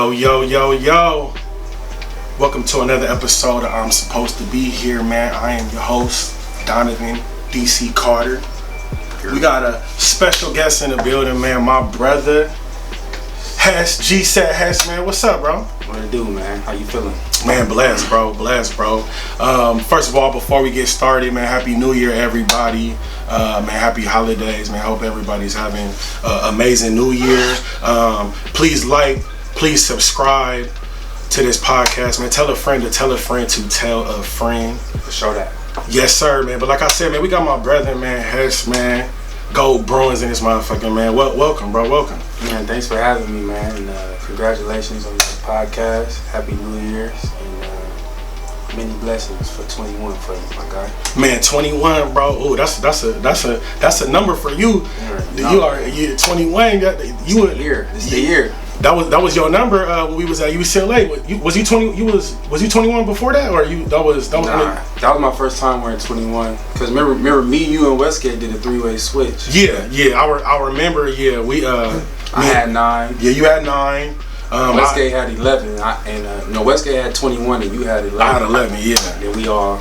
Yo, yo, yo, yo. Welcome to another episode of I'm Supposed to Be Here, man. I am your host, Donovan DC Carter. We got a special guest in the building, man. My brother, Hess, G-Set Hess, man. What's up, bro? What it do, man? How you feeling? Man, blessed, bro. Blessed, bro. First of all, before we get started, man, Happy New Year, everybody. Man, happy holidays, man. Hope everybody's having an amazing New Year. Please like, please subscribe to this podcast, man. Tell a friend to tell a friend to tell a friend. For sure that. Yes, sir, man. But like I said, man, we got my brother, man, Hess, man. Gold Bruins in this motherfucker, man. Welcome, bro. Welcome. Man, thanks for having me, man. And congratulations on your podcast. Happy New Year's. And many blessings for 21 for you, my guy. Man, 21, bro. Ooh, that's a number for you. You 21. You were year. It's the year. That was your number when we was at UCLA. Was you 20? Was you 21 before that, or you? That was that was my first time wearing 21. Cause remember me, you, and Westgate did a three-way switch. Yeah. I remember. Yeah, I had 9. Yeah, you had 9. Westgate had 11. Westgate had 21, and you had 11. I had 11. Yeah. And then we all,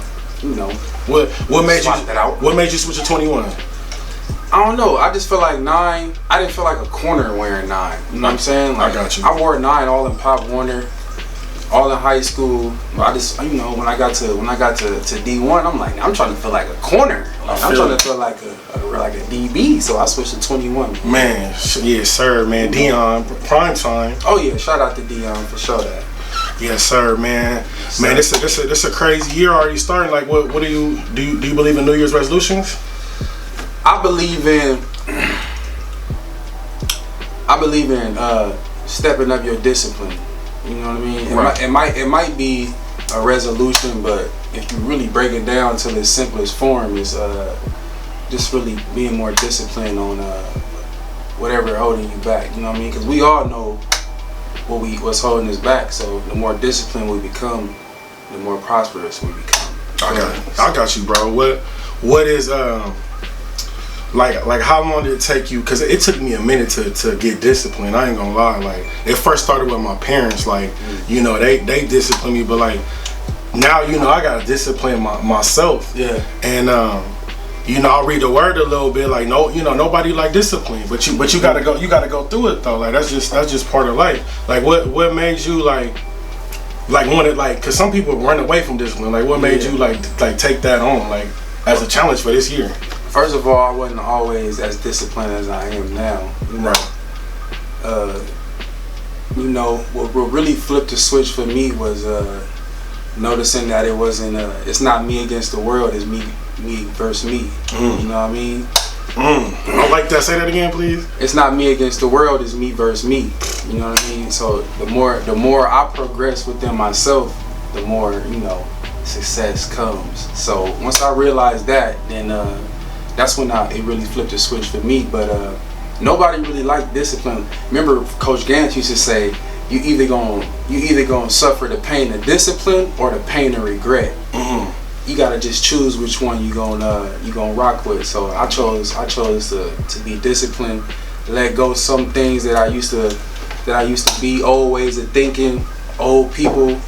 what made you switch to 21? I don't know. I just feel like 9. I didn't feel like a corner wearing 9. You know what I'm saying? Like, I got you. I wore 9 all in Pop Warner, all in high school. But I just, when I got to D1, I'm like, I'm trying to feel like a corner. Like, I'm trying to feel like a DB. So I switched to 21. Man, yes, sir, man. Dion, prime time. Oh yeah, shout out to Dion for sure that. Yes, sir, man. Yes, man, this a crazy year already starting. Like, what do you believe in New Year's resolutions? I believe in stepping up your discipline. You know what I mean? Right. It might be a resolution, but if you really break it down to the simplest form, is just really being more disciplined on whatever holding you back. You know what I mean? Because we all know what's holding us back. So the more disciplined we become, the more prosperous we become. I got you, bro. What is Like how long did it take you? Because it took me a minute to get disciplined. I ain't gonna lie. Like, it first started with my parents. Like, they disciplined me, but like now, I gotta discipline myself. Yeah. And I read the word a little bit. Like, nobody like discipline, but you gotta go through it though. Like, that's just part of life. Like, what made you like want it? Like, cause some people run away from discipline. Like, what made you like take that on like as a challenge for this year? First of all, I wasn't always as disciplined as I am now. What really flipped the switch for me was noticing that it wasn't. It's not me against the world. It's me versus me. You know what I mean? I like that. Say that again, please. It's not me against the world. It's me versus me. You know what I mean? So the more I progress within myself, the more success comes. So once I realized that, then that's when it really flipped the switch for me. But nobody really liked discipline. Remember, Coach Gantz used to say, you either gonna suffer the pain of discipline or the pain of regret. Mm-hmm. You gotta just choose which one you gonna rock with. So I chose to be disciplined, let go some things that I used to be, old ways of thinking, old people.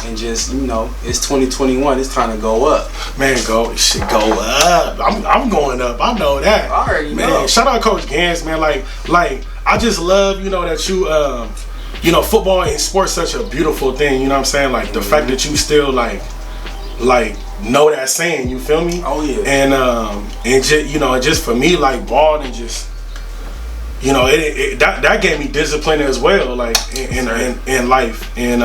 And just, it's 2021. It's time to go up. Man, go up. I'm going up. I know that. I already know. Man, shout out Coach Gantz, man. Like I just love, that you, football and sports such a beautiful thing. You know what I'm saying? Like the fact that you still like know that saying. You feel me? Oh yeah. And just for me, like ball and just. That gave me discipline as well, like in life, and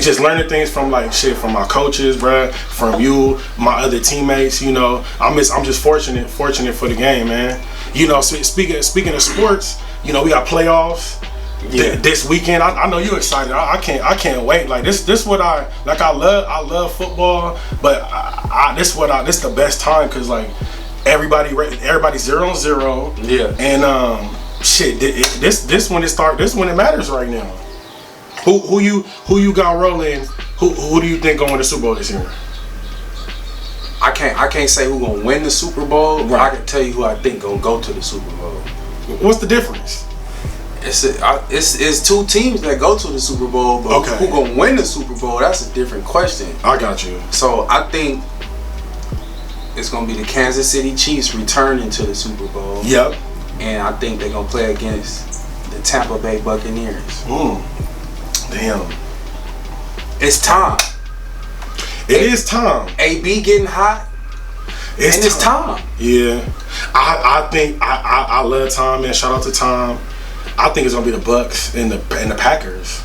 just learning things from from my coaches, bruh, from you, my other teammates. I'm just fortunate for the game, man. So speaking of sports, we got playoffs this weekend. I know you're excited. I can't wait. Like this what I love football, but this the best time because like everybody's 0-0. Yeah. And this when it matters right now. Who you got rolling? Who do you think gonna win the Super Bowl this year? I can't say who gonna win the Super Bowl, but I can tell you who I think gonna go to the Super Bowl. What's the difference? It's two teams that go to the Super Bowl, but who gonna win the Super Bowl? That's a different question. I got you. So I think it's gonna be the Kansas City Chiefs returning to the Super Bowl. Yep. And I think they're gonna play against the Tampa Bay Buccaneers. Damn. It's time. It is time. AB getting hot. It's time. Yeah. I think I love Tom, man. Shout out to Tom. I think it's gonna be the Bucks and the Packers.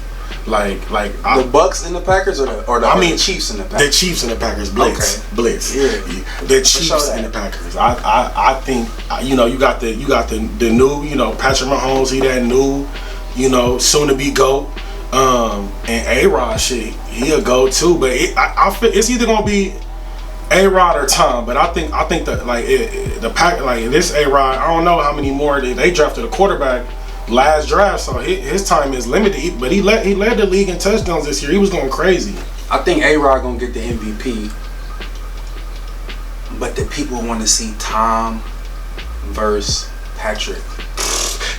Like the Bucks and the Packers, or the Chiefs and the Packers. The Chiefs and the Packers. Blitz. Okay. Blitz. Yeah. The Chiefs and the Packers. I think you got the new, Patrick Mahomes. He that new, soon to be GOAT. And A-Rod, shit, he'll go too. But I feel it's either gonna be A-Rod or Tom. But I think that the pack, this A-Rod, I don't know how many more they drafted a quarterback last draft, so his time is limited. But he led the league in touchdowns this year. He was going crazy. I think A-Rod gonna get the MVP, but the people want to see Tom versus Patrick.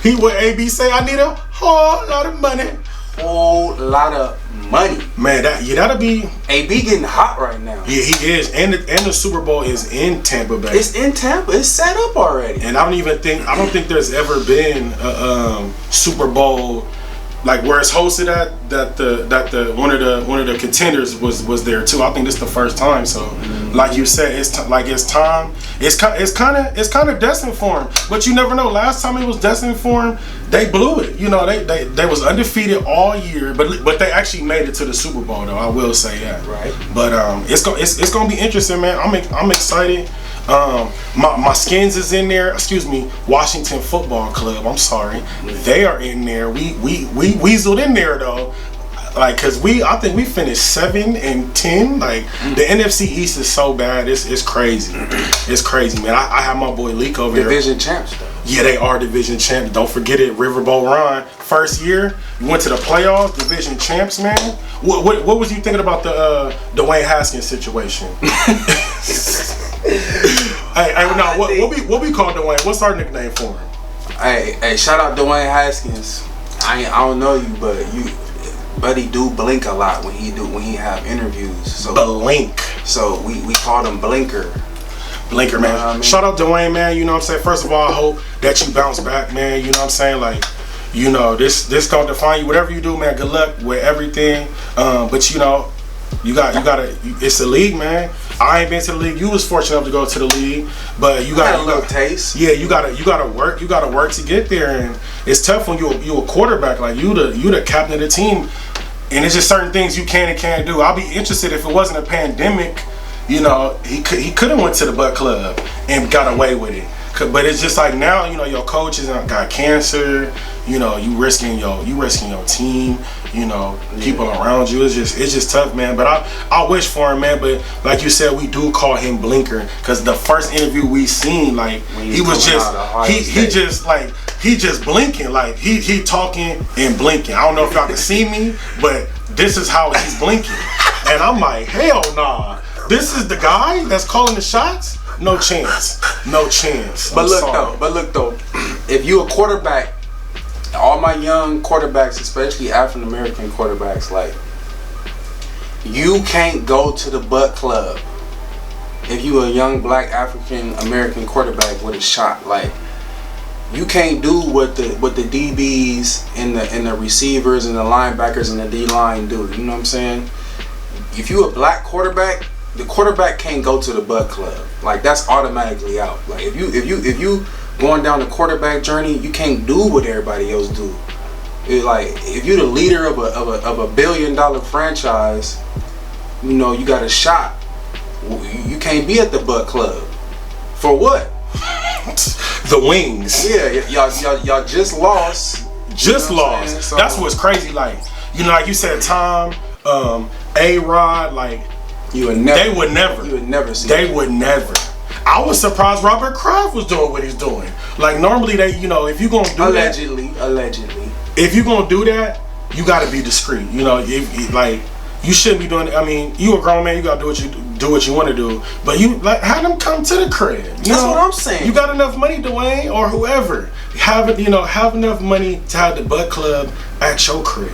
He what AB say? I need a whole lot of money. Whole lot of money. Man, that'll be AB getting hot right now. Yeah, he is, and the Super Bowl is in Tampa Bay. It's in Tampa. It's set up already. And I don't think there's ever been a Super Bowl like where it's hosted at that the one of the contenders was there too. I think this is the first time. So, like you said, it's time. It's kind of destined for him. But you never know. Last time it was destined for him, they blew it. They was undefeated all year, but they actually made it to the Super Bowl though. I will say that. Right. But it's gonna be interesting, man. I'm excited. My Skins is in there. Excuse me, Washington Football Club. I'm sorry, they are in there. We weaseled in there though, cause I think we finished 7-10. The NFC East is so bad. It's crazy. It's crazy, man. I have my boy Leak over Division champs though. Yeah, they are division champs. Don't forget it. Riverboat Ron, first year, you went to the playoffs, division champs, man. What was you thinking about the Dwayne Haskins situation? What we call Dwayne? What's our nickname for him? Hey, shout out Dwayne Haskins. I don't know you, but he do blink a lot when he have interviews. So blink. So we call him Blinker. Blinker, man. I mean? Shout out Dwayne, man. You know what I'm saying? First of all, I hope that you bounce back, man. You know what I'm saying? This gonna define you. Whatever you do, man, good luck with everything. But you gotta. It's the league, man. I ain't been to the league. You was fortunate enough to go to the league, but you got a little taste. Yeah, you gotta work. You gotta work to get there, and it's tough when you a quarterback. Like you the captain of the team, and it's just certain things you can and can't do. I'll be interested if it wasn't a pandemic. He could have went to the butt club and got away with it. But it's just like now, your coaches got cancer. You risking your team. People around you. It's just tough, man. But I wish for him, man. But like you said, we do call him Blinker because the first interview we seen, he just blinking, he talking and blinking. I don't know if y'all can see me, but this is how he's blinking, and I'm like, hell nah. This is the guy that's calling the shots? No chance. But look though, if you a quarterback, all my young quarterbacks, especially African American quarterbacks, you can't go to the butt club if you a young black African American quarterback with a shot. You can't do what the DBs and the receivers and the linebackers and the D line do. You know what I'm saying? If you a black quarterback, the quarterback can't go to the butt club. That's automatically out. If you going down the quarterback journey, you can't do what everybody else do. If you're the leader of a $1 billion franchise, you got a shot. You can't be at the butt club. For what? The wings. Yeah, y'all just lost. Just lost. So, that's what's crazy. Like you said, Tom, A-Rod, you would never. They would never. You would never see. They would never. I was surprised Robert Kraft was doing what he's doing. Normally they, if you're gonna do allegedly. If you're gonna do that, you gotta be discreet. You shouldn't be doing it. I mean, you a grown man, you gotta do what you want to do. But you have them come to the crib. That's what I'm saying. You got enough money, Dwayne or whoever. have enough money to have the butt club at your crib.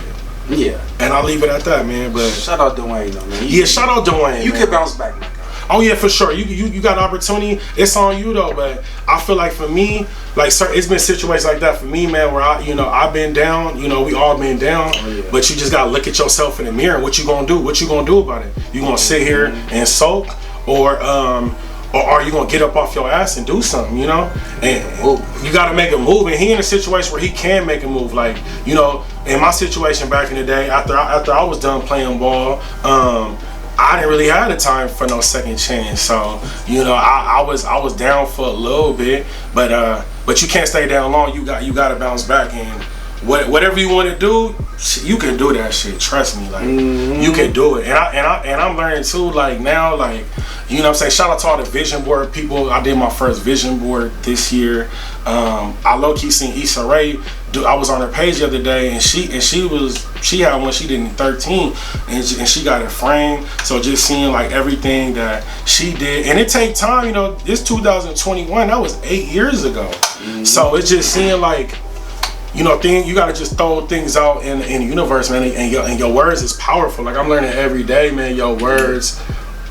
Yeah. And I'll leave it at that, man. But shout out Dwayne, though, man. Shout out Dwayne. You can bounce back, man. Oh yeah, for sure. You got opportunity. It's on you though. But I feel like for me, like it's been situations like that for me, man, where I've been down. We all been down. Oh, yeah. But you just gotta look at yourself in the mirror. What you gonna do? What you gonna do about it? You gonna sit here and sulk, or are you gonna get up off your ass and do something? And you gotta make a move. And he in a situation where he can make a move. Like in my situation back in the day, after I was done playing ball, I didn't really have the time for no second chance. So I was down for a little bit, but you can't stay down long. You got to bounce back, and whatever you want to do, you can do that shit. Trust me, like you can do it. And I'm learning too. Like now, like what I'm saying. Shout out to all the vision board people. I did my first vision board this year. I low key seen Issa Rae. I was on her page the other day, and she had one she did in 13, and she got it framed. So just seeing like everything that she did, and it take time. It's 2021. That was 8 years ago. So it's just seeing like. You gotta just throw things out in the universe, man, and your words is powerful. Like I'm learning every day, man. Your words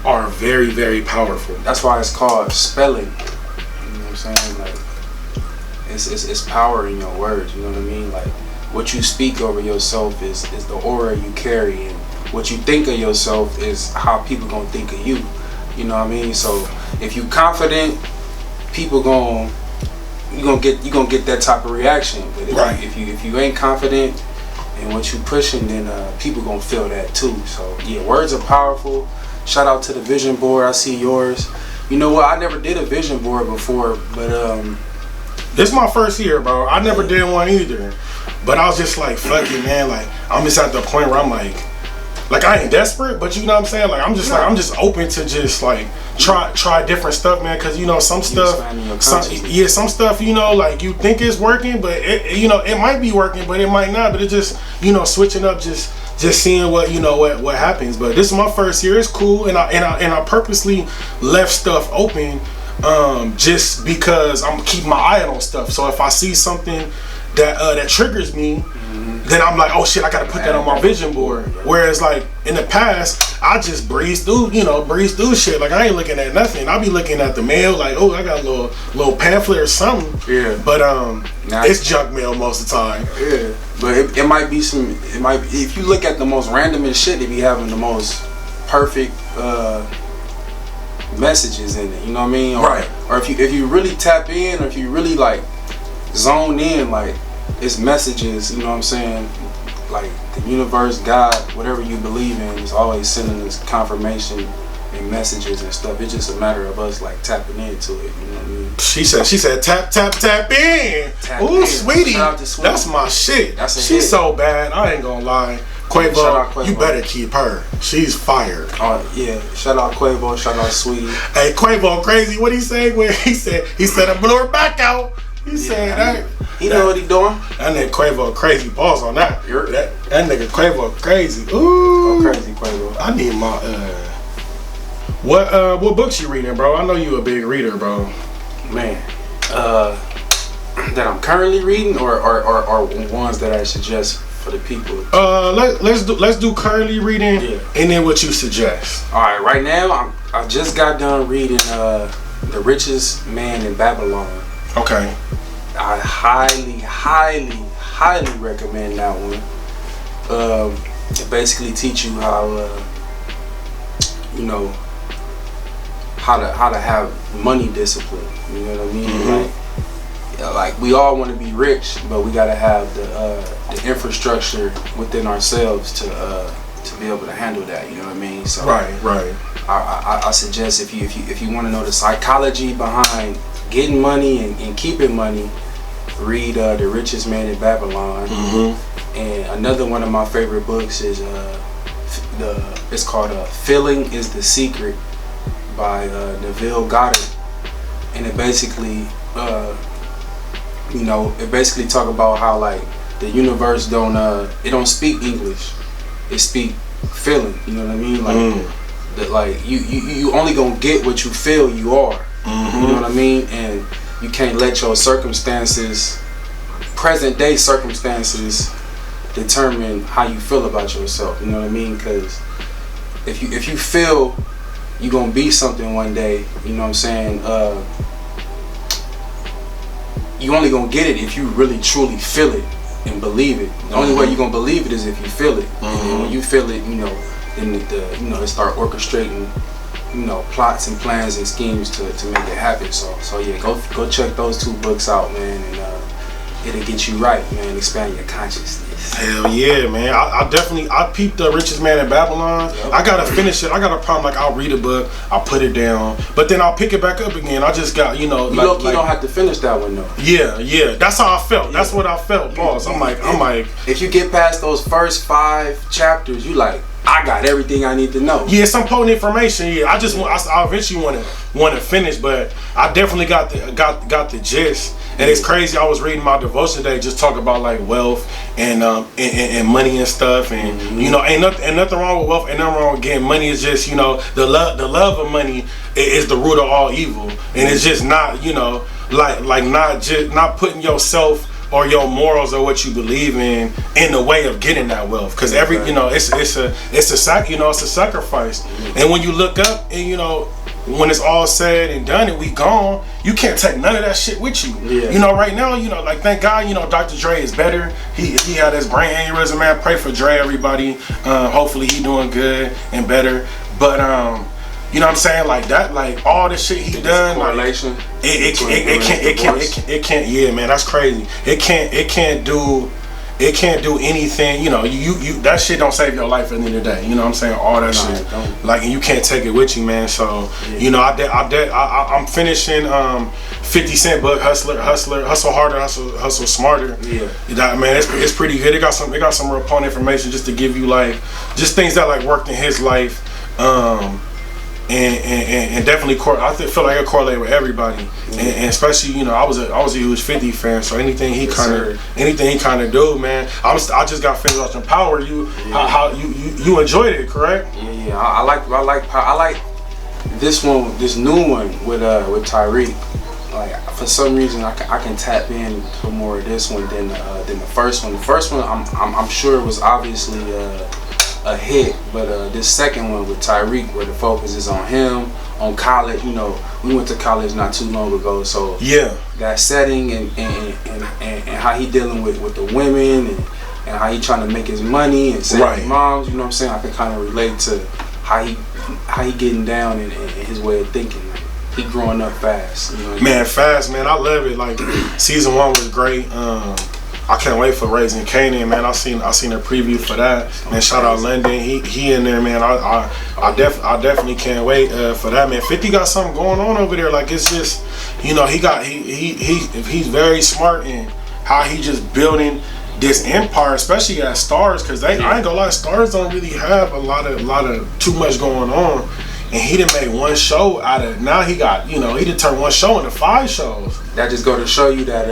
are very, very powerful. That's why it's called spelling. You know what I'm saying? Like it's power in your words. You know what I mean? Like what you speak over yourself is the aura you carry, and what you think of yourself is how people gonna think of you. You know what I mean? So if you confident, people you gonna get that type of reaction. But if you ain't confident in what you pushing, then people gonna feel that too. So yeah, words are powerful. Shout out to the vision board. I see yours. You know what? I never did a vision board before, but this is my first year, bro. I never did one either. But I was just like, fuck it, man. Like I'm just at the point where I'm like I ain't desperate, but you know what I'm saying? Like I'm just open to just like try different stuff, man. Cause some stuff, some stuff, like you think it's working, but it might be working, but it might not. But it just, switching up, just seeing what happens. But this is my first year. It's cool, and I purposely left stuff open, just because I'm keeping my eye on stuff. So if I see something that triggers me, then I'm like, oh shit, I gotta put that on my vision board. Whereas like in the past, I just breeze through shit. Like I ain't looking at nothing. I'll be looking at the mail, like, oh, I got a little pamphlet or something. Yeah. But it's junk mail most of the time. Yeah. But it might be if you look at the most randomest shit, they be having the most perfect messages in it. You know what I mean? Or if you really tap in, or if you really like zone in, like it's messages, you know what I'm saying? Like the universe, God, whatever you believe in, is always sending us confirmation and messages and stuff. It's just a matter of us like tapping into it, you know what I mean? She said tap in. Ooh, sweetie. That's my shit. She's so bad, I ain't gonna lie. Quavo, you better keep her. She's fired. Oh yeah, shout out Quavo, shout out Sweetie. Hey, Quavo crazy. What he say? When he said I blew her back out. He said that. He know what he doing. That nigga Quavo crazy. Pause on that. That nigga Quavo crazy. Ooh. Go crazy, Quavo. I need my What books you reading, bro? I know you a big reader, bro. Man, that I'm currently reading, or ones that I suggest for the people. Let's do currently reading, and then what you suggest. All right, right now I just got done reading The Richest Man in Babylon. Okay. I highly recommend that one. It basically teach you how how to have money discipline. You know what I mean? Mm-hmm. Like we all want to be rich, but we gotta have the infrastructure within ourselves to be able to handle that. You know what I mean? So right. I suggest if you want to know the psychology behind getting money and keeping money, read The Richest Man in Babylon. Mm-hmm. And another one of my favorite books is it's called Feeling is the Secret by Neville Goddard, and it basically talk about how like the universe don't speak English, it speak feeling. You know what I mean? Like that, like you only gonna get what you feel you are. Mm-hmm. You know what I mean? And you can't let your circumstances present day circumstances determine how you feel about yourself. You know what I mean? Because if you feel you're gonna be something one day, you know what I'm saying? You only gonna get it if you really truly feel it and believe it. The only way you're gonna believe it is if you feel it. And then when you feel it, you know, then they start orchestrating, you know, plots and plans and schemes to make it happen. So yeah, go check those 2 books out, man, and it'll get you right, man. Expand your consciousness. Hell yeah, man. I peeped The Richest Man in Babylon. Yep. I gotta finish it. I got a problem, like, I'll read a book, I'll put it down, but then I'll pick it back up again. I just got, you know, you don't have to finish that one though. Yeah. That's how I felt. That's what I felt, boss. I'm like, if you get past those first 5 chapters, you like, I got everything I need to know. Yeah, some potent information. Yeah, I eventually want to finish, but I definitely got the gist. And it's crazy. I was reading my devotion today, just talk about like wealth and money and stuff, and you know, ain't nothing wrong with wealth, ain't nothing wrong with getting money. It's just, you know, the love of money is the root of all evil, and it's just not, you know, like not putting yourself or your morals or what you believe in the way of getting that wealth, because you know, it's a sacrifice. And when you look up and, you know, when it's all said and done and we gone, you can't take none of that shit with you. You know, right now, you know, like, thank God, you know, Dr. Dre is better. He had his brain aneurysm, man. Pray for Dre, everybody. Hopefully he doing good and better. But you know what I'm saying? Like that, like all the shit he done, correlation. Like, it can't. Yeah, man, that's crazy. It can't do anything. You know, you that shit don't save your life at the end of the day. You know what I'm saying? All that shit, like, and you can't take it with you, man. So you know, I'm finishing 50 Cent book, Hustle Harder, Hustle Smarter. Yeah, that, man, it's pretty good. It got some real potent information just to give you, like, just things that, like, worked in his life. And definitely feel like it correlated with everybody, and especially, you know, I was a huge 50 fan, so anything he kind of do, man. I just got finished watching Power. How you enjoyed it, correct? Yeah. I like this new one with Tyreek. Like, for some reason, I can tap in to more of this one than the first one. The first one, I'm sure it was obviously a hit, but this second one with Tyreek, where the focus is on him, on college. You know, we went to college not too long ago, so yeah, that setting and how he dealing with the women and how he trying to make his money and save his moms. You know what I'm saying? I can kind of relate to how he getting down and his way of thinking. Like, he growing up fast. You know, man, fast, man. I love it. Like, season 1 was great. I can't wait for Raising Kanan, man. I seen a preview for that. Man, shout out London. He in there, man. I definitely can't wait for that, man. 50 got something going on over there. Like, it's just, you know, he's very smart in how he just building this empire, especially at Stars, because I ain't gonna lie, Stars don't really have a lot of too much going on. And he done made one show out of, now he got, you know, he done turned one show into 5 shows. That just go to show you that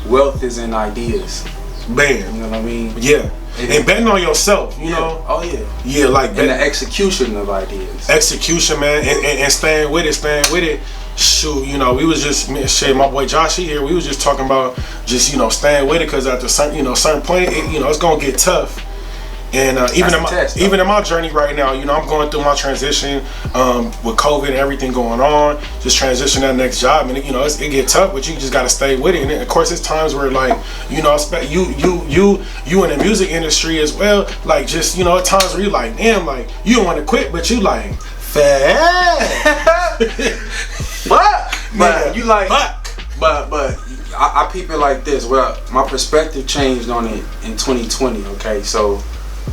wealth is in ideas. Man. You know what I mean? Yeah. And betting on yourself, you know? Oh, yeah. Yeah, like... And the execution of ideas. Execution, man. And staying with it. Shoot, you know, we was just... Shit, my boy Josh, he here. We was just talking about just, you know, staying with it, because at the certain point, it's going to get tough. And even in my journey right now, you know, I'm going through my transition with COVID and everything going on, just transition that next job, and you know, it get tough, but you just gotta stay with it. And of course, it's times where, like, you know, you in the music industry as well, like, just, you know, at times where you like, damn, like, you don't want to quit, but you like, but you like, but I peep it like this. Well, my perspective changed on it in 2020. Okay, so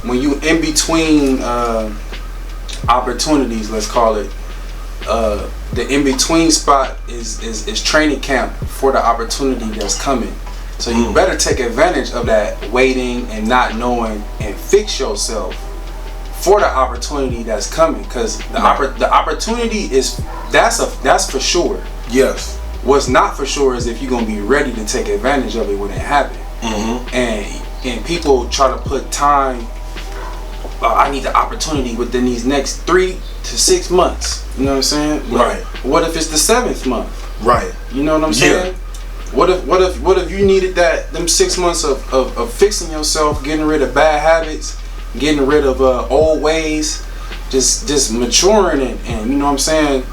when you in between opportunities, let's call it, the in between spot is training camp for the opportunity that's coming. So you better take advantage of that waiting and not knowing, and fix yourself for the opportunity that's coming, because the opportunity that's for sure. Yes. What's not for sure is if you're gonna be ready to take advantage of it when it happens. And people try to put time. I need the opportunity within these next 3 to 6 months. You know what I'm saying? Right. What if it's the 7th month? Right. You know what I'm saying? What if you needed them 6 months of fixing yourself, getting rid of bad habits, getting rid of old ways, just maturing and you know what I'm saying?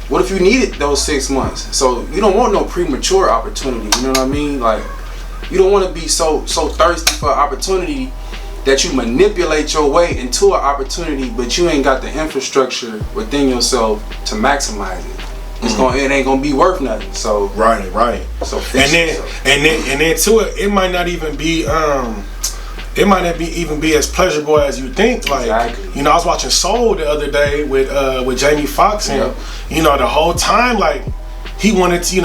What if you needed those 6 months? So you don't want no premature opportunity. You know what I mean? Like you don't want to be so thirsty for opportunity that you manipulate your way into an opportunity, but you ain't got the infrastructure within yourself to maximize it. It ain't gonna be worth nothing. So right. So and then to it might not even be even be as pleasurable as you think. Like exactly. You know, I was watching Soul the other day with Jamie Foxx, and you know, the whole time like he wanted to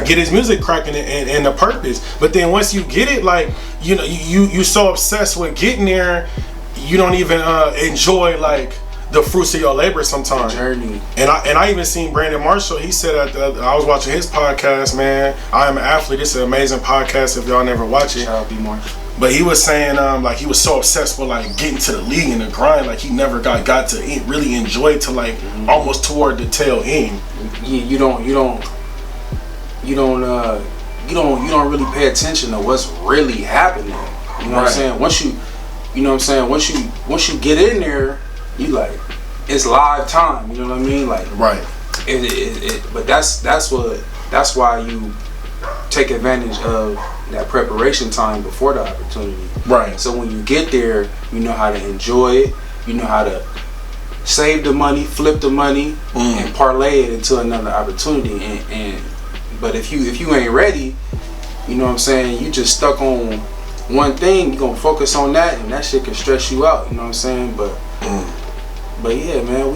get his music cracking and the purpose. But then once you get it, like you know, you so obsessed with getting there, you don't even enjoy like the fruits of your labor sometimes. Journey. And I even seen Brandon Marshall. He said I was watching his podcast, man. I Am an Athlete. It's an amazing podcast if y'all never watch it. Shout out B. Marshall. But he was saying like he was so obsessed with like getting to the league and the grind, like he never got to really enjoy it to like almost toward the tail end. You don't really pay attention to what's really happening. You know what I'm saying? Once you get in there, you like it's live time. You know what I mean? Like right. But that's why you take advantage of that preparation time before the opportunity. Right. So when you get there, you know how to enjoy it. You know how to save the money, flip the money, and parlay it into another opportunity. But if you ain't ready, you know what I'm saying, you just stuck on one thing, you're gonna focus on that, and that shit can stress you out. You know what I'm saying? But yeah, man,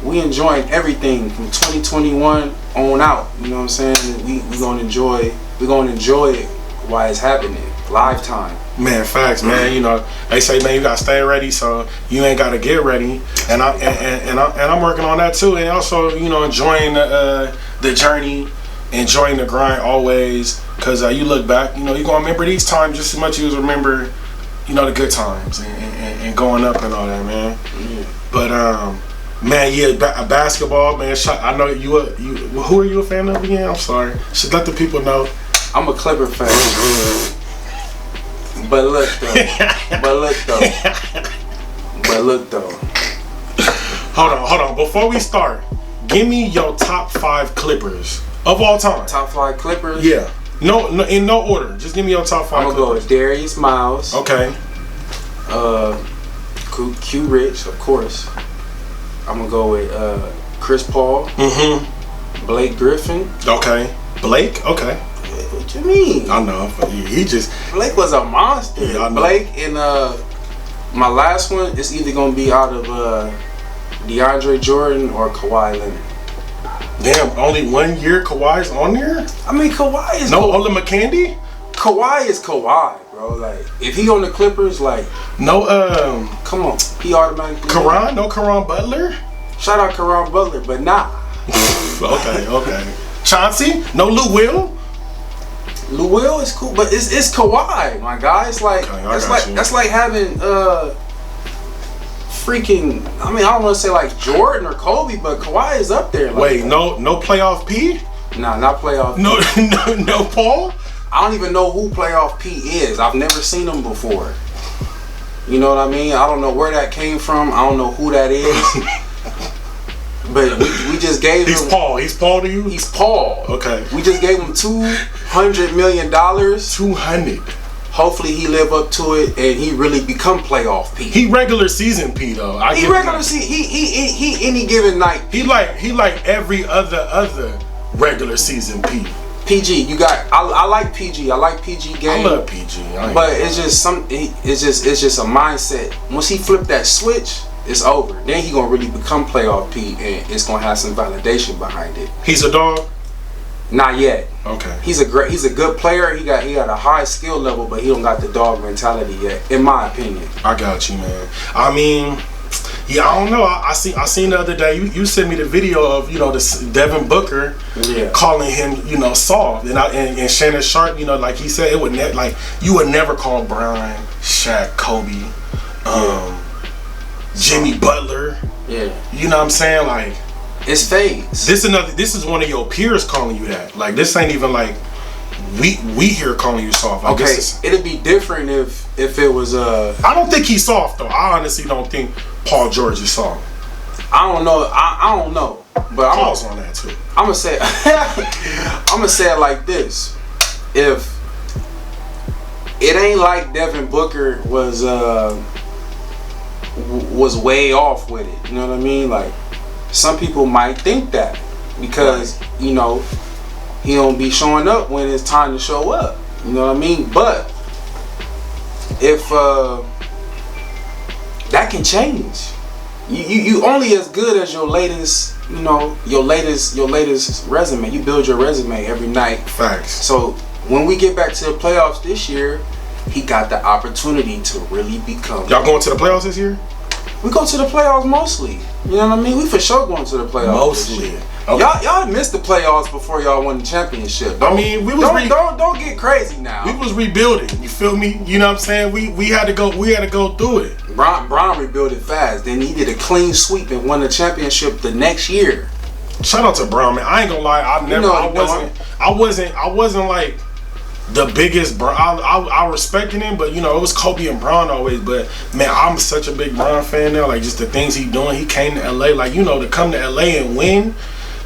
we enjoying everything from 2021 on out. You know what I'm saying? We gonna enjoy it while it's happening, live time. Man, facts, man. You know, they say, man, you gotta stay ready, so you ain't gotta get ready. And I'm working on that too. And also, you know, enjoying the journey, enjoying the grind always. Cause you look back, you know, you're gonna remember these times just as much as you remember, you know, the good times and going up and all that, man. Yeah. But man, yeah, basketball, man. I know you. Who are you a fan of again? I'm sorry. Should let the people know. I'm a Clipper fan. But look though. Hold on. Before we start, give me your top 5 Clippers of all time. Top 5 Clippers? Yeah. No, in no order. Just give me your top 5 I'm gonna Clippers. go with Darius Miles. Okay. Q Rich, of course. I'm gonna go with Chris Paul. Blake Griffin. Okay. Blake? Okay. What you mean? I know. He just... Blake was a monster. Yeah, I know. Blake and my last one is either gonna be out of DeAndre Jordan or Kawhi Leonard. Damn, only 1 year Kawhi's on there? I mean, Kawhi is... No Ola McCandy? Kawhi is Kawhi, bro. Like, if he on the Clippers, like... No, come on. He automatically... Karan? No Karan Butler? Shout out Karan Butler, but nah. Okay. Chauncey? No Lou Will? Lou Will is cool, but it's Kawhi, my guy. It's like... Okay, that's like having, freaking... I mean, I don't want to say like Jordan or Kobe, but Kawhi is up there. Like, wait, no playoff P? Nah, not playoff P. No Paul? I don't even know who playoff P is. I've never seen him before. You know what I mean? I don't know where that came from. I don't know who that is. But we just gave him... He's Paul. He's Paul to you? He's Paul. Okay. We just gave him $200 million. 200. Hopefully he live up to it and he really become playoff P. He regular season P though. He regular season. He any given night. He like every other regular season P. PG, you got. I like PG. I like PG game. I love PG. But it's just it's just a mindset. Once he flip that switch, it's over. Then he gonna really become playoff P, and it's gonna have some validation behind it. He's a dog. Not yet. Okay. He's a good player. He got a high skill level, but he don't got the dog mentality yet, in my opinion. I got you, man. I mean, yeah, I don't know. I seen the other day. You sent me the video of this Devin Booker calling him soft, and Shannon Sharp, like he said, it would you would never call Brian, Shaq, Kobe, Jimmy Butler. Yeah. You know what I'm saying? Like It's fades. This is one of your peers calling you that. Like, this ain't even like we here calling you soft. Like, okay, it'd be different if it was I don't think he's soft though. I honestly don't think Paul George is soft. I don't know. I don't know. But I'm pause on that too. I'm gonna say I'm gonna say it like this. If it ain't like Devin Booker was way off with it, you know what I mean? Like, some people might think that because, you know, he don't be showing up when it's time to show up, you know what I mean? But if that can change. You only as good as your latest, you know, your latest resume. You build your resume every night. Facts. So when we get back to the playoffs this year, he got the opportunity to really become. Y'all going to the playoffs this year? We go to the playoffs mostly. You know what I mean? We for sure going to the playoffs mostly. This year. Okay. Y'all missed the playoffs before y'all won the championship. I mean, we was don't get crazy now. We was rebuilding. You feel me? You know what I'm saying? We had to go through it. Bron rebuilt it fast. Then he did a clean sweep and won the championship the next year. Shout out to Brown, man. I ain't gonna lie. I wasn't like the biggest Bron. I respected him, but you know, it was Kobe and Bron always. But man, I'm such a big Bron fan now. Like, just the things he doing. He came to LA. Like, you know, to come to LA and win.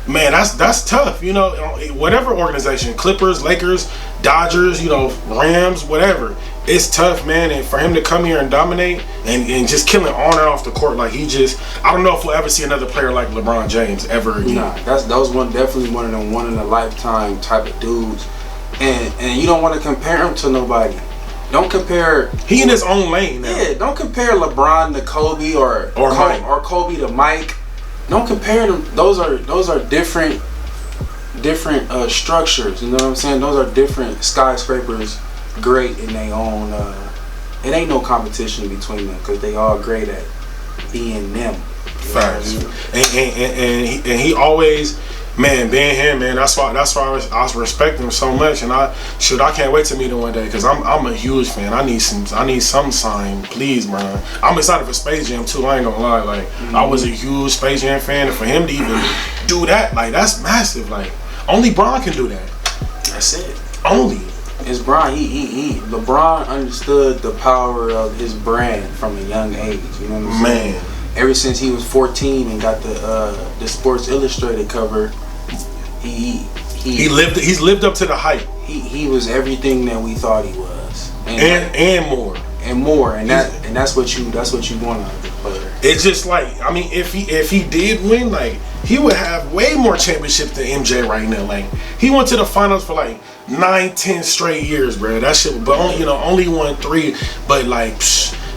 Man, that's tough. You know, whatever organization, Clippers, Lakers, Dodgers, you know, Rams, whatever. It's tough, man. And for him to come here and dominate and just killing on and off the court, like I don't know if we'll ever see another player like LeBron James ever again. Nah, that was definitely one of them one in a lifetime type of dudes. And you don't want to compare him to nobody. Don't compare. He in his own lane now. Yeah, don't compare LeBron to Kobe or Kobe to Mike. Don't compare them. Those are different structures. You know what I'm saying? Those are different skyscrapers, great in their own. It ain't no competition between them because they all great at being them. Facts. And he always, man, being him, man. That's why I respect him so much. And I can't wait to meet him one day because I'm a huge fan. I need some sign, please, man. I'm excited for Space Jam too. I ain't gonna lie. Like, I was a huge Space Jam fan, and for him to even do that, like, that's massive. Like, only Bron can do that. That's it. Only. It's Bron. LeBron understood the power of his brand from a young age. You know what I'm saying? Man. Ever since he was 14 and got the Sports Illustrated cover, he's lived up to the hype. He was everything that we thought he was, and more, and that's what you want out of the player. It's just like, I mean, if he did win, like, he would have way more championships than MJ right now. Like, he went to the finals for like 9-10 straight years, bro. That shit, but only won 3, but like,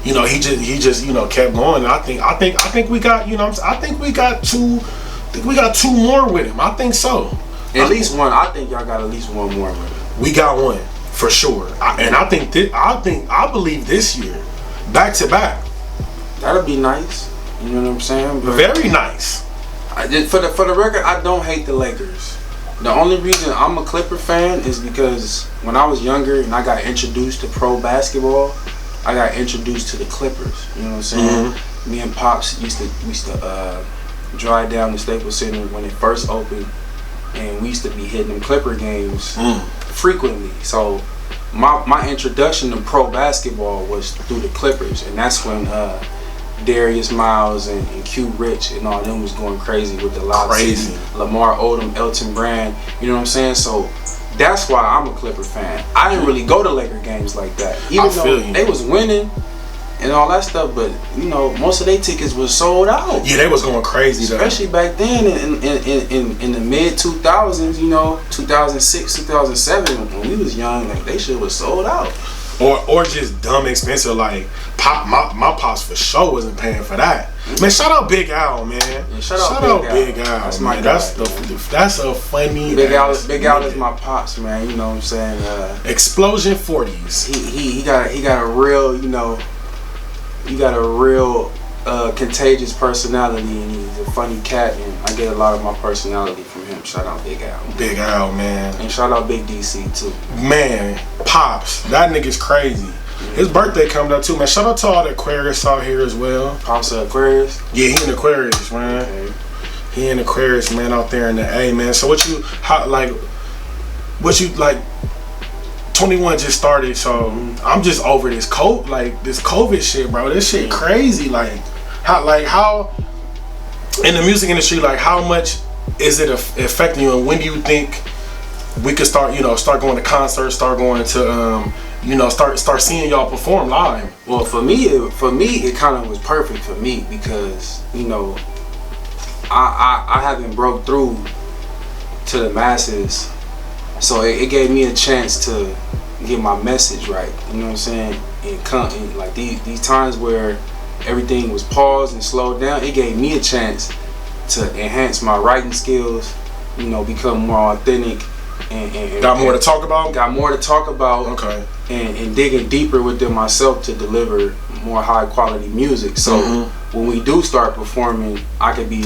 you know, he just you know, kept going. And I think we got, you know, I think we got 2 more with him. I think so. At least one. I think y'all got at least one more with him. We got one for sure. I believe this year, back to back. That'll be nice. You know what I'm saying? But very nice. For the record, I don't hate the Lakers. The only reason I'm a Clipper fan is because when I was younger and I got introduced to pro basketball, I got introduced to the Clippers. You know what I'm saying? Mm-hmm. Me and Pops used to drive down to Staples Center when it first opened, and we used to be hitting them Clipper games frequently. So my introduction to pro basketball was through the Clippers, and that's when Darius Miles and Q Rich and all them was going crazy with the Lob City, Lamar Odom, Elton Brand. You know what I'm saying? So that's why I'm a Clipper fan. I didn't really go to Laker games like that, even though they was winning and all that stuff. But you know, most of their tickets was sold out. Yeah, they was going crazy, especially back then in the mid 2000s. You know, 2006, 2007 when we was young. Like, they shit was sold out. Or just dumb expensive. Like, my pops for sure wasn't paying for that. Man, shout out Big Al, man. Yeah, shout out Big Al. That's my guy. That's a funny. Big Al is my pops, man. You know what I'm saying? Explosion 40s. He got a real, you know, contagious personality, and he's a funny cat, and I get a lot of my personality from him. Shout out Big Al. Big Al, man. And shout out Big DC too. Man, Pops, that nigga's crazy. His birthday coming up too, man. Shout out to all the Aquarius out here as well. Pops Aquarius? Yeah, he an Aquarius, man. Okay. He in Aquarius, man, out there in the A, man. So what you 21 just started, so I'm just over this COVID shit, bro. This shit crazy. Like how in the music industry, like how much is it affecting you, and when do you think we could start going to concerts, start going to start seeing y'all perform live? Well, for me it kind of was perfect for me because I haven't broke through to the masses, so it gave me a chance to get my message right. You know what I'm saying? And like these times where everything was paused and slowed down, it gave me a chance to enhance my writing skills. Become more authentic. And got more to talk about. Okay. And digging deeper within myself to deliver more high quality music. So when we do start performing, I can be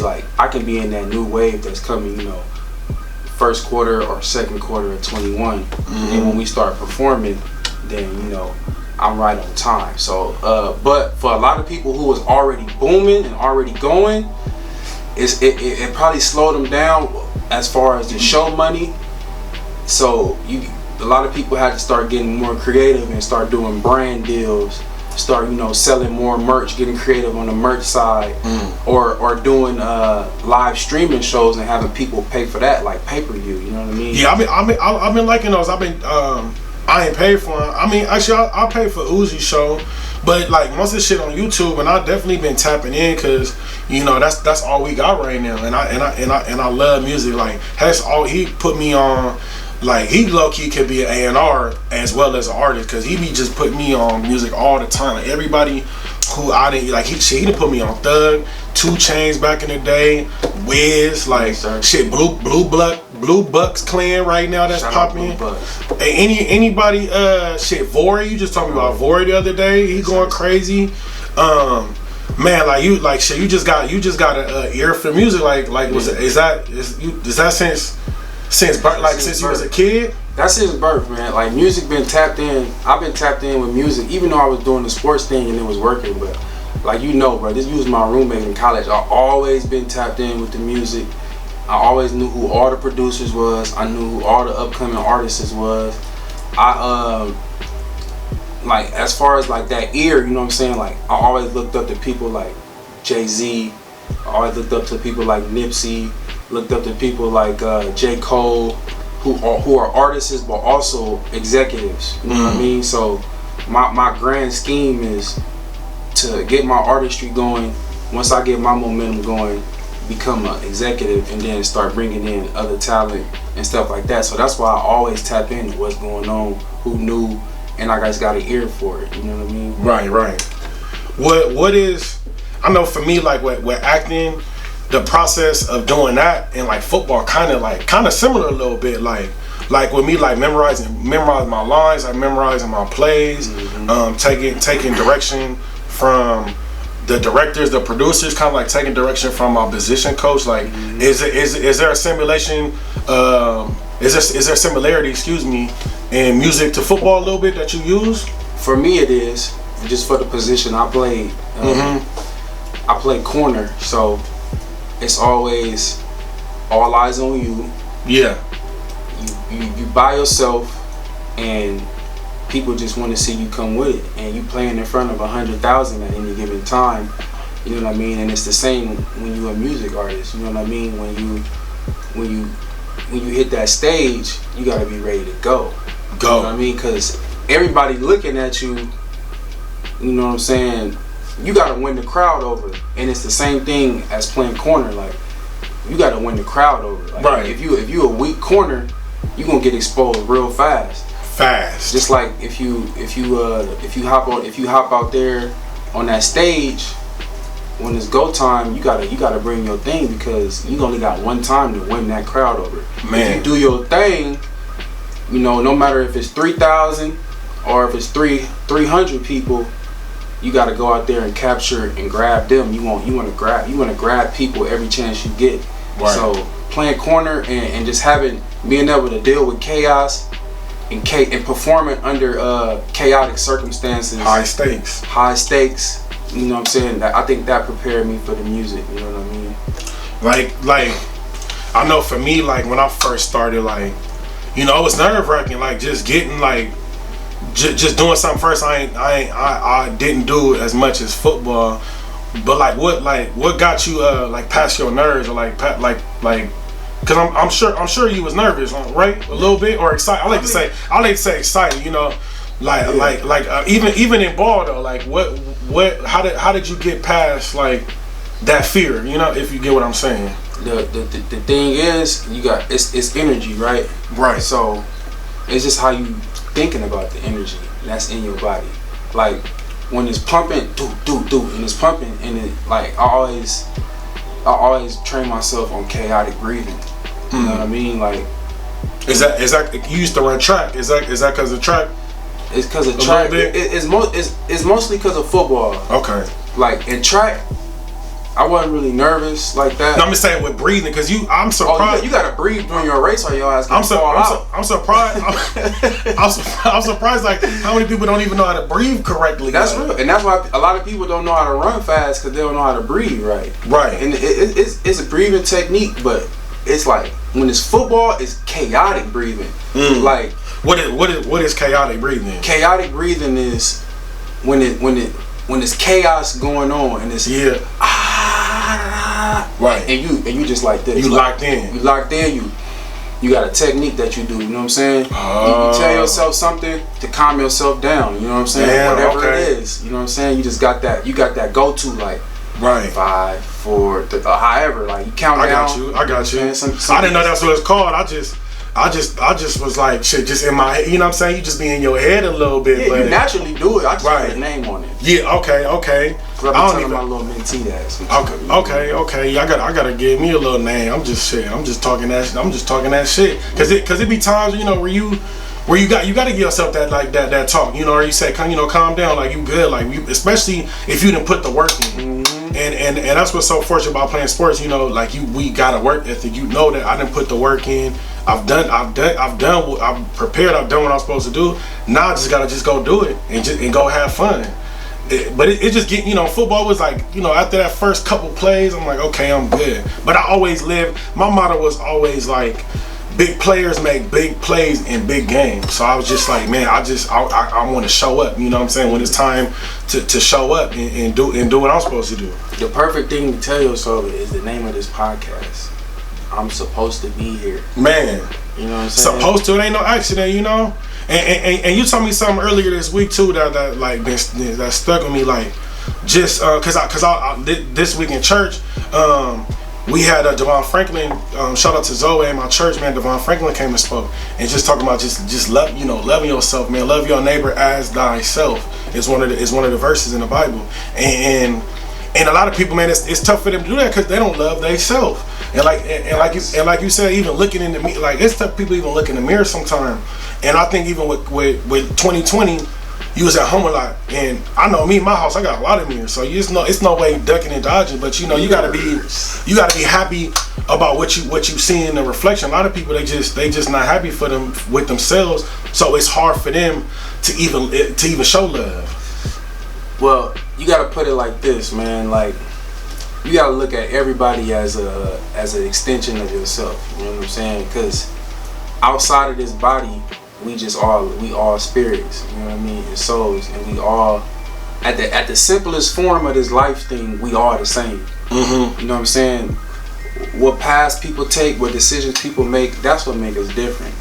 in that new wave that's coming. First quarter or second quarter of 21. And when we start performing, then I'm right on time. So but for a lot of people who was already booming and already going, it probably slowed them down as far as the show money. So a lot of people had to start getting more creative and start doing brand deals, start selling more merch, getting creative on the merch side, or doing live streaming shows and having people pay for that, like pay-per-view. You know what I mean? Yeah, I've been liking those. I ain't paid for them. I mean, actually, I paid for Uzi's show, but like most of the shit on YouTube, and I definitely been tapping in because that's all we got right now, and I love music. Like Hess, he put me on. Like he low key could be an A&R as well as an artist, cause he be just putting me on music all the time. Like everybody who I didn't like, he done put me on Thug, 2 Chainz back in the day, Wiz, like shit, Blue Bucks Clan right now that's popping. Anybody Vori, you just talking about Vori the other day, he going crazy. Man, like you just got an ear for music. Is that since birth, like since you was a kid? That's since birth, man. Like music been tapped in. I've been tapped in with music, even though I was doing the sports thing and it was working. But like bro, this was my roommate in college. I always been tapped in with the music. I always knew who all the producers was. I knew who all the upcoming artists was. I like as far as like that ear, you know what I'm saying? Like I always looked up to people like Jay-Z. I always looked up to people like Nipsey. Looked up to people like J. Cole, who are artists but also executives. You know what I mean? So my grand scheme is to get my artistry going. Once I get my momentum going, become an executive, and then start bringing in other talent and stuff like that. So that's why I always tap into what's going on, who knew, and I guys got an ear for it. You know what I mean? Right. What is? I know for me, like with acting. The process of doing that and like football kind of similar a little bit, like with me, like memorizing my lines, like memorizing my plays, taking direction from the directors, the producers, kind of like taking direction from my position coach. Like is there a simulation is there similarity in music to football a little bit that you use? For me it is, just for the position I played. I play corner, so it's always all eyes on you. Yeah. You by yourself, and people just want to see you come with it. And you playing in front of 100,000 at any given time. You know what I mean? And it's the same when you're a music artist. You know what I mean? When you hit that stage, you gotta be ready to go. You know what I mean? Because everybody looking at you. You know what I'm saying? You gotta win the crowd over, and it's the same thing as playing corner. Like you gotta win the crowd over. Like, right. If you a weak corner, you gonna get exposed real fast. Just like if you hop out there on that stage, when it's go time, you gotta bring your thing, because you only got one time to win that crowd over. Man. If you do your thing, no matter if it's 3,000 or if it's 300 people. You got to go out there and capture and grab them. You want to grab people every chance you get. Right. So playing corner and just being able to deal with chaos and performing under chaotic circumstances. High stakes. You know what I'm saying? I think that prepared me for the music. You know what I mean? Like I know for me, like when I first started, like, you know, it was nerve wracking, like just getting like just doing something first. I didn't do as much as football, but like what got you like past your nerves, or like because I'm sure you was nervous, right? A little bit, or excited. I like to say excited, you know, even in ball though, like how did you get past like that fear, you know, if you get what I'm saying? The thing is, you got it's energy, right? Right. So it's just how you thinking about the energy that's in your body. Like when it's pumping, and it's pumping, and it like I always train myself on chaotic breathing. You know what I mean? Like, is that you used to run track? Is that because of track? It's because of track. It's mostly because of football. Okay. Like in track, I wasn't really nervous like that. No, I'm just saying with breathing, because I'm surprised. You gotta breathe during your race, or your ass I'm surprised. I'm surprised like how many people don't even know how to breathe correctly. That's real, and that's why a lot of people don't know how to run fast, because they don't know how to breathe right. Right. And it's a breathing technique, but it's like when it's football, it's chaotic breathing. Like what is chaotic breathing? Chaotic breathing is when it's chaos going on, and it's right, and you just like this. You locked in. You locked in. You got a technique that you do. You know what I'm saying? You tell yourself something to calm yourself down. You know what I'm saying? Damn, whatever it is. You know what I'm saying? You just got that. You got that go-to, like right, 5, 4, however, like you count down. I got you. I didn't know that's what it's called. I just was like shit, just in my head. You know what I'm saying? You just be in your head a little bit. Yeah, but you naturally do it. I just put a name on it. Yeah. Okay. I don't even my little mentee ass. Okay. I gotta give me a little name. I'm just talking that shit. Cause it be times, you know, where you gotta give yourself that talk, you know, or you say, calm down, like you good, like especially if you didn't put the work in. And that's what's so fortunate about playing sports, you know, like we got a work ethic. You know that I didn't put the work in. I'm prepared. I've done what I'm supposed to do. Now I just gotta go do it and go have fun. But it just get, you know, football was like, you know, after that first couple plays, I'm like, okay, I'm good. But I always my motto was always like, big players make big plays in big games. So I was just like, man, I want to show up. You know what I'm saying? When it's time to show up and do what I'm supposed to do. The perfect thing to tell yourself is the name of this podcast. I'm supposed to be here. Man. You know what I'm saying? Supposed to. It ain't no accident, you know? And you told me something earlier this week too that stuck with me, like just cause I this week in church we had Devon Franklin, shout out to Zoe and my church, man. Devon Franklin came and spoke and just talking about just love, you know, loving yourself, man. Love your neighbor as thyself is one of the verses in the Bible, and a lot of people, man, it's tough for them to do that because they don't love themselves. And like you said, even looking in the mirror, like it's tough. People even look in the mirror sometimes. And I think even with 2020, you was at home a lot. And I know me, my house, I got a lot of mirrors. So it's no way ducking and dodging. But you know, you gotta be happy about what you see in the reflection. A lot of people they just not happy with themselves. So it's hard for them to even show love. Well, you gotta put it like this, man. Like, you gotta look at everybody as an extension of yourself. You know what I'm saying? Because outside of this body, we all spirits. You know what I mean? And souls, and we all at the simplest form of this life thing, we all the same. Mm-hmm. You know what I'm saying? What paths people take, what decisions people make, that's what makes us different.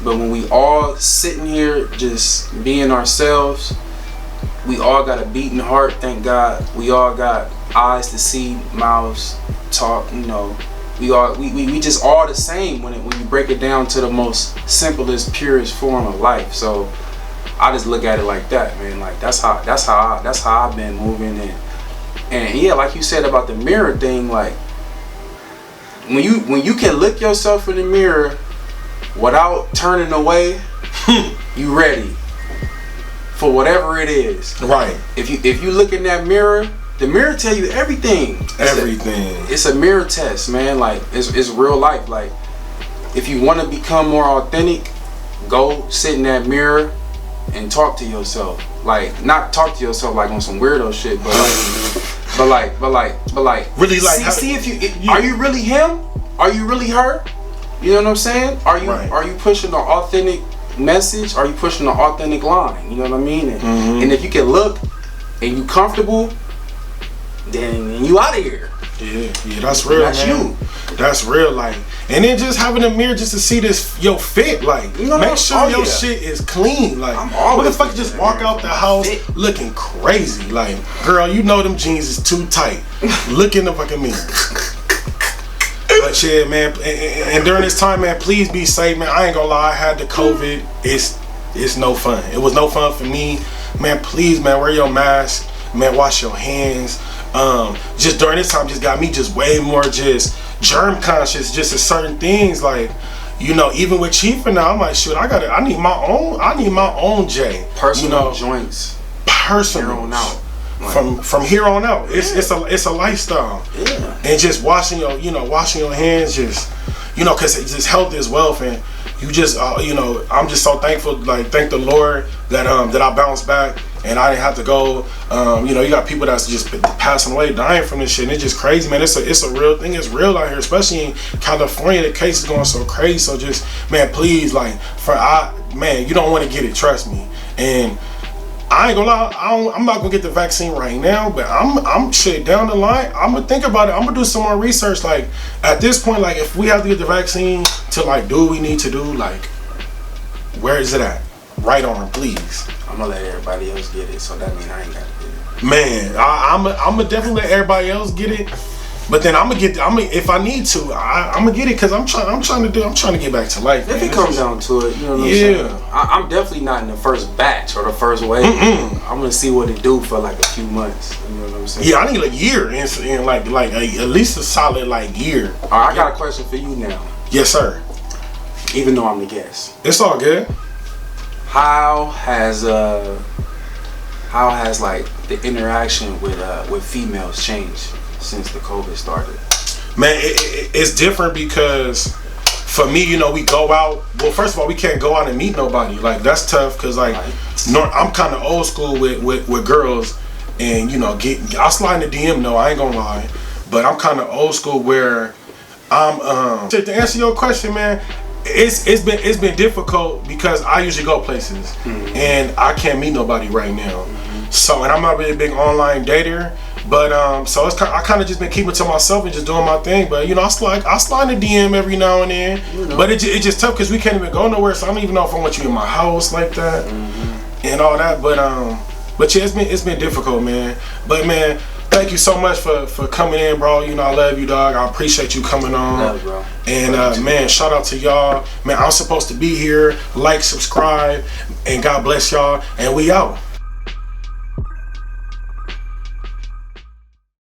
But when we all sitting here just being ourselves, we all got a beating heart, thank God. We all got eyes to see, mouths talk, you know. We just all the same when you break it down to the most simplest, purest form of life. So I just look at it like that, man. Like that's how I've been moving and yeah, like you said about the mirror thing, like when you can look yourself in the mirror without turning away, you ready for whatever it is. Right. If you look in that mirror, the mirror tell you everything. It's a mirror test, man. Like it's real life. Like if you want to become more authentic, go sit in that mirror and talk to yourself. Like not talk to yourself like on some weirdo shit, but But like, really like see if you are you really him? Are you really her? You know what I'm saying? Are you pushing the authentic message? Are you pushing the authentic line? You know what I mean? And if you can look and you comfortable, then you out of here. Yeah, that's real. That's man. You. That's real. Like, and then just having a mirror just to see this your fit. Like, make sure your shit is clean. Like, motherfucker just walk out the house looking crazy. Like, girl, you know them jeans is too tight. Look in the fucking mirror. But yeah, man, and during this time, man, please be safe, man. I ain't gonna lie, I had the COVID. It's no fun. It was no fun for me, man. Please, man, wear your mask, man. Wash your hands. Just during this time, just got me just way more just germ conscious, just to certain things. Like, you know, even with Chief and now, I'm like, shoot, I need my own J. Personal joints. Personal. Here on out. Like, from here on out, it's a lifestyle. Yeah. And just washing your hands, just, you know, cause it's just health is wealth, and you just, you know, I'm just so thankful. Like, thank the Lord that I bounced back and I didn't have to go. You know, you got people that's just passing away, dying from this shit, and it's just crazy, man. It's a real thing. It's real out here, especially in California. The case is going so crazy. So just, man, please, like, man, you don't want to get it. Trust me. And I ain't gonna lie, I'm not gonna get the vaccine right now, but I'm shit down the line. I'm gonna think about it. I'm gonna do some more research. Like, at this point, like, if we have to get the vaccine to, like, do what we need to do, like, where is it at? Right arm, please. I'm gonna let everybody else get it, so that means I ain't gotta get it. Man, I'm gonna definitely let everybody else get it. But then if I need to, I'm gonna get it, because I'm trying to get back to life. If it comes down to it, you know what I'm saying? I'm definitely not in the first batch or the first wave. I'm gonna see what it do for like a few months. You know what I'm saying? Yeah, I need a year and like at least a solid like year. All right, I got a question for you now. Yes, sir. Even though I'm the guest, it's all good. How has like the interaction with females changed since the COVID started? Man, it's different because for me, you know, we go out. Well, first of all, we can't go out and meet nobody. Like, that's tough because, like, I'm kind of old school with girls, and, you know, I'll slide in the DM. No, I ain't gonna lie, but I'm kind of old school where to answer your question, man, it's been difficult because I usually go places and I can't meet nobody right now. So, and I'm not really a big online dater. But so I kind of just been keeping to myself and just doing my thing. But, you know, I slide in the DM every now and then. You know. But it's just tough because we can't even go nowhere. So I don't even know if I want you in my house like that and all that. But yeah, it's been difficult, man. But, man, thank you so much for coming in, bro. You know, I love you, dog. I appreciate you coming on. Love, bro. And man, shout out to y'all. Man, I'm supposed to be here. Like, subscribe, and God bless y'all. And we out.